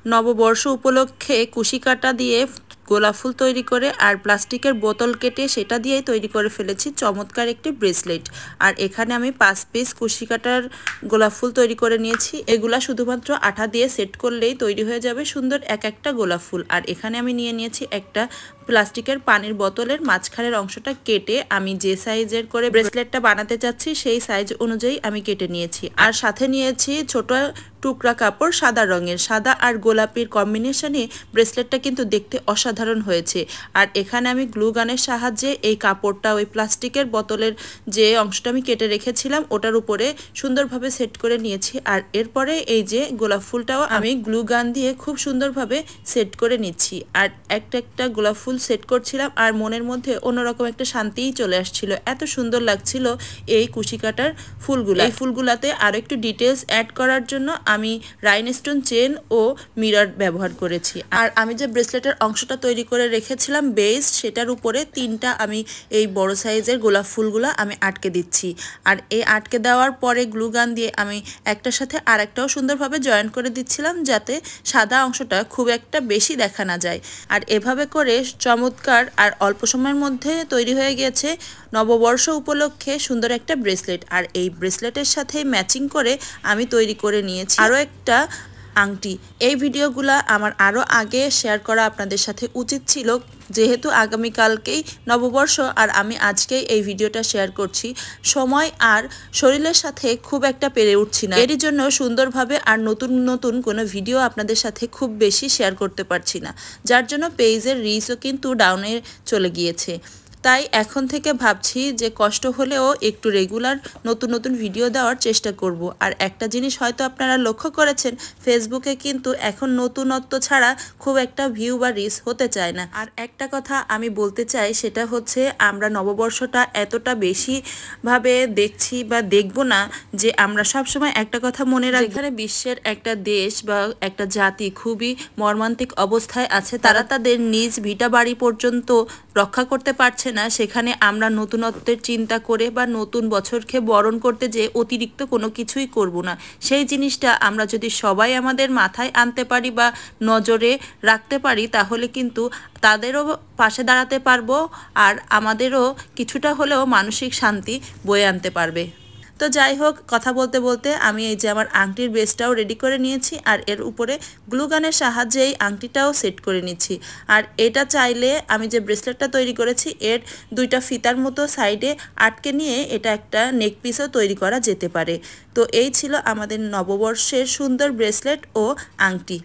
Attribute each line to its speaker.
Speaker 1: নববর্ষ উপলক্ষে কুশি কাটা দিয়ে গোলাপ ফুল তৈরি করে আর প্লাস্টিকের বোতল কেটে সেটা দিয়েই তৈরি করে ফেলেছি চমৎকার একটি ব্রেসলেট। আর এখানে আমি 5 পিস কুশি কাটার গোলাপ ফুল তৈরি করে নিয়েছি। এগুলা শুধুমাত্র আঠা দিয়ে সেট করলেই তৈরি হয়ে যাবে সুন্দর এক একটা গোলাপ ফুল। আর এখানে আমি নিয়ে নিয়েছি একটা প্লাস্টিকের পানির বোতলের মাঝখানের অংশটা কেটে আমি যে সাইজের করে ব্রেসলেটটা বানাতে চাচ্ছি সেই সাইজ অনুযায়ী আমি কেটে নিয়েছি। আর সাথে নিয়েছি ছোট টুকরা কাপড় সাদা রঙের। সাদা আর গোলাপির কম্বিনেশনে ব্রেসলেটটা কিন্তু দেখতে অসাধারণ হয়েছে। আর এখানে আমি গ্লু গানের সাহায্যে এই কাপড়টা ওই প্লাস্টিকের বোতলের যে অংশটা আমি কেটে রেখেছিলাম ওটার উপরে সুন্দরভাবে সেট করে নিয়েছি। আর এরপরে এই যে গোলাপ ফুলটাও আমি গ্লু গান দিয়ে খুব সুন্দরভাবে সেট করে নিচ্ছি। আর একটা একটা গোলাপ ফুল সেট করছিলাম আর মনের মধ্যে অন্যরকম একটা শান্তিই চলে আসছিল। এত সুন্দর লাগছিল এই কুশি কাটার ফুলগুলো। এই ফুলগুলাতে আরো একটু ডিটেলস অ্যাড করার জন্য আমি রাইনস্টোন চেন ও মিরর ব্যবহার করেছি। আর আমি যে ব্রেসলেটের অংশটা তৈরি করে রেখেছিলাম বেস, সেটার উপরে 3টা আমি এই বড় সাইজের গোলাপ ফুলগুলো আমি আটকে দিচ্ছি। আর এই আটকে দেওয়ার পরে গ্লু গান দিয়ে আমি একটার সাথে আরেকটাও সুন্দরভাবে জয়েন করে দিচ্ছিলাম যাতে সাদা অংশটা খুব একটা বেশি দেখা না যায়। আর এভাবে করে চমৎকার আর অল্প সময়ের মধ্যে তৈরি হয়ে গেছে নববর্ষ উপলক্ষে সুন্দর একটা ব্রেসলেট। আর এই ব্রেসলেটের সাথে ম্যাচিং করে আমি তৈরি করে নিয়েছি আরও একটা আংটি। এই ভিডিওগুলা আমার আরও আগে শেয়ার করা আপনাদের সাথে উচিত ছিল, যেহেতু আগামীকালকেই নববর্ষ আর আমি আজকেই এই ভিডিওটা শেয়ার করছি। সময় আর শরীরের সাথে খুব একটা পেরে উঠছি না, এরই জন্য সুন্দরভাবে আর নতুন নতুন কোনো ভিডিও আপনাদের সাথে খুব বেশি শেয়ার করতে পারছি না, যার জন্য পেজের রিচও কিন্তু ডাউনে চলে গিয়েছে। তাই এখন থেকে ভাবছি যে কষ্ট হলেও একটু রেগুলার নতুন নতুন ভিডিও দেওয়ার চেষ্টা করব। আর একটা জিনিস হয়তো আপনারা লক্ষ্য করেছেন, ফেসবুকে কিন্তু এখন নতুনত্ব ছাড়া খুব একটা ভিউ বা রিচ হতে চায় না। আর একটা কথা আমি বলতে চাই, সেটা হচ্ছে আমরা নববর্ষটা এতটা বেশিভাবে দেখছি বা দেখব না যে আমরা সবসময় একটা কথা মনে রাখি, এখানে বিশ্বের একটা দেশ বা একটা জাতি খুবই মর্মান্তিক অবস্থায় আছে, তারা তাদের নিজ ভিটা বাড়ি পর্যন্ত রক্ষা করতে পারছে না, সেখানে আমরা নতুনত্বের চিন্তা করে বা নতুন বছরকে বরণ করতে যে অতিরিক্ত কোনো কিছুই করব না। সেই জিনিসটা আমরা যদি সবাই আমাদের মাথায় আনতে পারি বা নজরে রাখতে পারি, তাহলে কিন্তু তাদেরও পাশে দাঁড়াতে পারবো আর আমাদেরও কিছুটা হলেও মানসিক শান্তি বয়ে আনতে পারবে। তো যাই হোক, কথা বলতে বলতে আমি এই যে আমার আংটির বেসটাও রেডি করে নিয়েছি আর এর উপরে গ্লু গানের সাহায্যে এই আংটিটাও সেট করে নিচ্ছি। আর এটা চাইলে আমি যে ব্রেসলেটটা তৈরি করেছি এর 2টা ফিতার মতো সাইডে আটকে নিয়ে এটা একটা নেক পিসও তৈরি করা যেতে পারে। তো এই ছিল আমাদের নববর্ষের সুন্দর ব্রেসলেট ও আংটি।